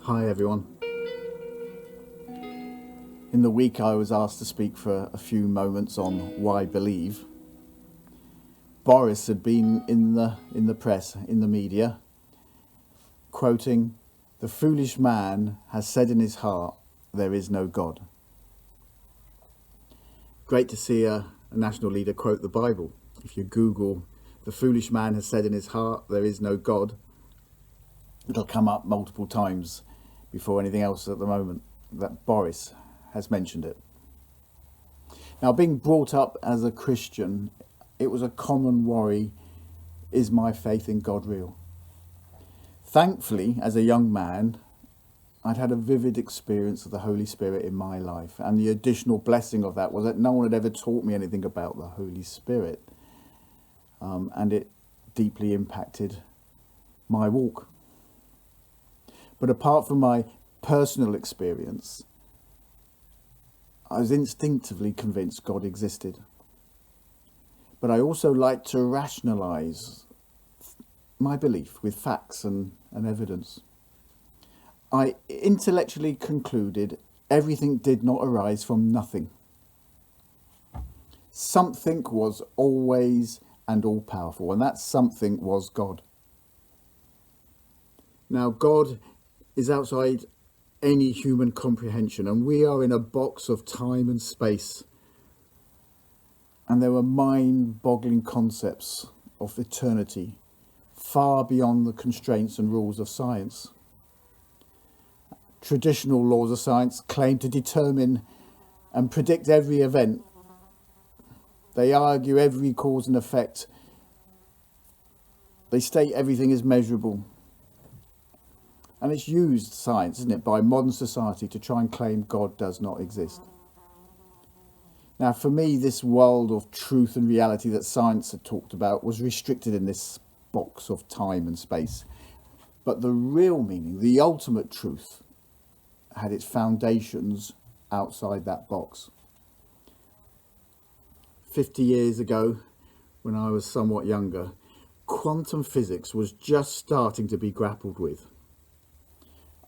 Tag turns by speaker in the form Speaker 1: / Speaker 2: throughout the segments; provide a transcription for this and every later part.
Speaker 1: Hi everyone. In the week I was asked to speak for a few moments on why believe. Boris had been in the press, in the media, quoting, "The foolish man has said in his heart, there is no God." Great to see a national leader quote the Bible. If you Google, "The foolish man has said in his heart, there is no God," it'll come up multiple times before anything else at the moment that Boris has mentioned it. Now, being brought up as a Christian, it was a common worry: is my faith in God real? Thankfully, as a young man, I'd had a vivid experience of the Holy Spirit in my life, and the additional blessing of that was that no one had ever taught me anything about the Holy Spirit, and it deeply impacted my walk. But apart from my personal experience, I was instinctively convinced God existed. But I also like to rationalise my belief with facts and evidence. I intellectually concluded everything did not arise from nothing. Something was always and all powerful, and that something was God. Now, God is outside any human comprehension, and we are in a box of time and space. And there were mind-boggling concepts of eternity, far beyond the constraints and rules of science. Traditional laws of science claim to determine and predict every event. They argue every cause and effect. They state everything is measurable. And it's used, science, isn't it, by modern society to try and claim God does not exist. Now, for me, this world of truth and reality that science had talked about was restricted in this box of time and space. But the real meaning, the ultimate truth, had its foundations outside that box. 50 years ago, when I was somewhat younger, quantum physics was just starting to be grappled with.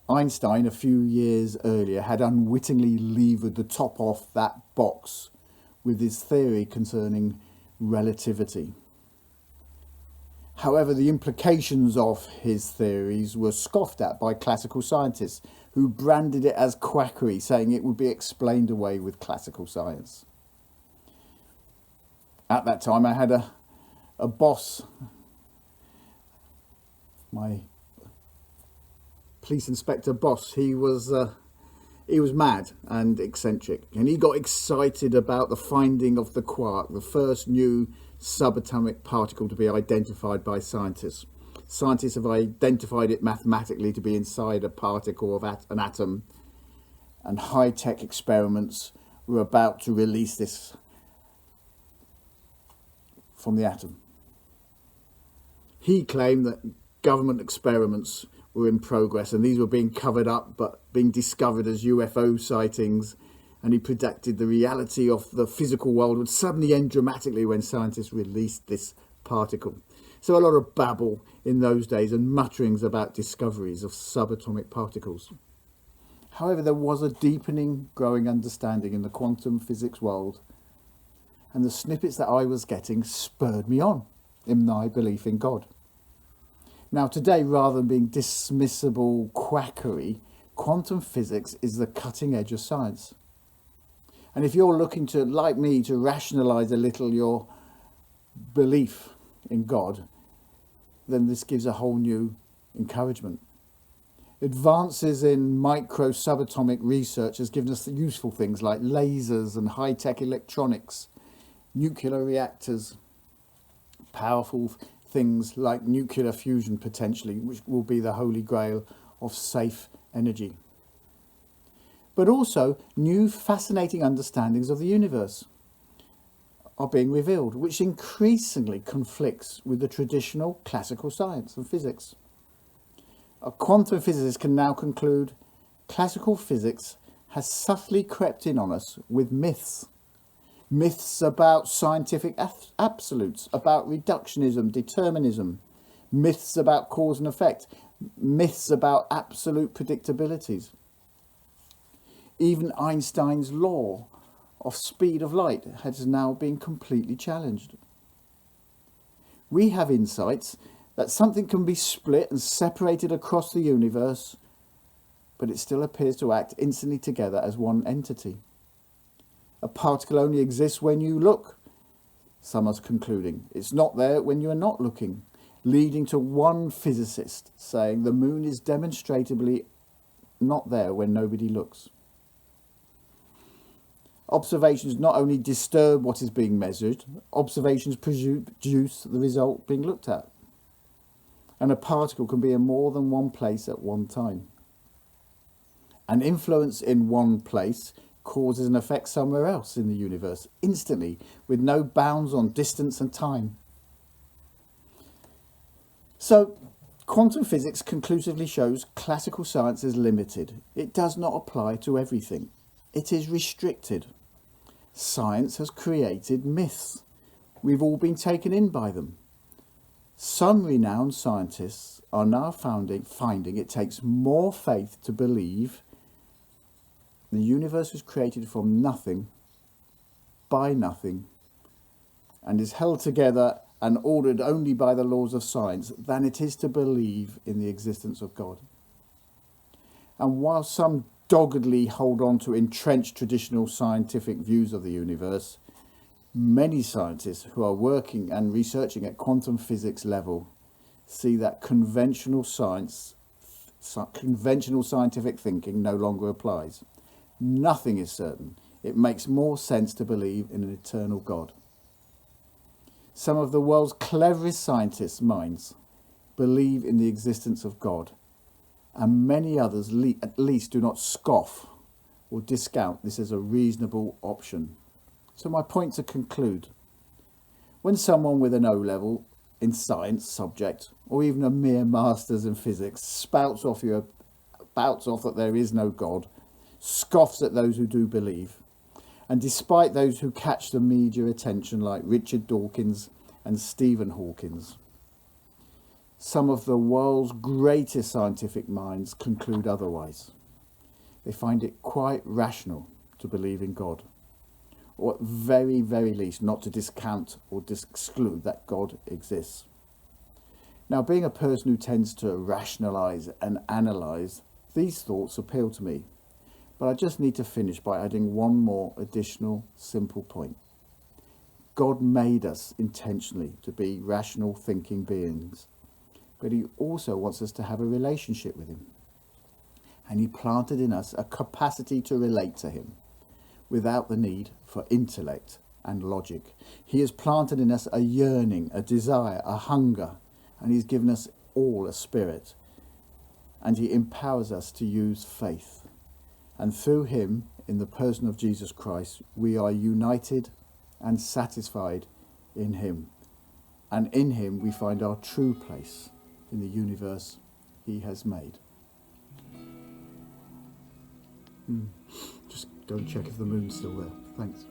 Speaker 1: Einstein, a few years earlier, had unwittingly levered the top off that box with his theory concerning relativity. However, the implications of his theories were scoffed at by classical scientists who branded it as quackery, saying it would be explained away with classical science. At that time, I had a boss, my police inspector boss. He was mad and eccentric, and he got excited about the finding of the quark, the first new subatomic particle to be identified by scientists. Scientists have identified it mathematically to be inside a particle of an atom, and high-tech experiments were about to release this from the atom. He claimed that government experiments were in progress, and these were being covered up but being discovered as UFO sightings, and he predicted the reality of the physical world would suddenly end dramatically when scientists released this particle. So a lot of babble in those days and mutterings about discoveries of subatomic particles. However, there was a deepening, growing understanding in the quantum physics world, and the snippets that I was getting spurred me on in my belief in God. Now, today, rather than being dismissible quackery, quantum physics is the cutting edge of science. And if you're looking to, like me, to rationalise a little your belief in God, then this gives a whole new encouragement. Advances in micro subatomic research has given us useful things like lasers and high-tech electronics, nuclear reactors, powerful things like nuclear fusion potentially, which will be the holy grail of safe energy. But also new fascinating understandings of the universe are being revealed, which increasingly conflicts with the traditional classical science and physics. A quantum physicist can now conclude classical physics has subtly crept in on us with myths. Myths about scientific absolutes, about reductionism, determinism, myths about cause and effect, myths about absolute predictabilities. Even Einstein's law of speed of light has now been completely challenged. We have insights that something can be split and separated across the universe, but it still appears to act instantly together as one entity. A particle only exists when you look, some are concluding. It's not there when you are not looking, leading to one physicist saying the moon is demonstrably not there when nobody looks. Observations not only disturb what is being measured, observations produce the result being looked at. And a particle can be in more than one place at one time. An influence in one place causes an effect somewhere else in the universe, instantly, with no bounds on distance and time. So, quantum physics conclusively shows classical science is limited. It does not apply to everything. It is restricted. Science has created myths. We've all been taken in by them. Some renowned scientists are now finding it takes more faith to believe the universe was created from nothing, by nothing, and is held together and ordered only by the laws of science than it is to believe in the existence of God. And while some doggedly hold on to entrenched traditional scientific views of the universe, many scientists who are working and researching at quantum physics level see that conventional scientific thinking no longer applies. Nothing is certain. It makes more sense to believe in an eternal God. Some of the world's cleverest scientists' minds believe in the existence of God, and many others at least do not scoff or discount this as a reasonable option. So my point to conclude: when someone with an O-level in science subject, or even a mere master's in physics, spouts off that there is no God, scoffs at those who do believe, and despite those who catch the media attention like Richard Dawkins and Stephen Hawking, some of the world's greatest scientific minds conclude otherwise. They find it quite rational to believe in God, or at very, very least not to discount or exclude that God exists. Now, being a person who tends to rationalise and analyse, these thoughts appeal to me. But I just need to finish by adding one more additional simple point. God made us intentionally to be rational thinking beings, but he also wants us to have a relationship with him. And he planted in us a capacity to relate to him without the need for intellect and logic. He has planted in us a yearning, a desire, a hunger, and he's given us all a spirit. And he empowers us to use faith. And through him, in the person of Jesus Christ, we are united and satisfied in him. And in him we find our true place in the universe he has made. Just go and check if the moon's still there. Thanks.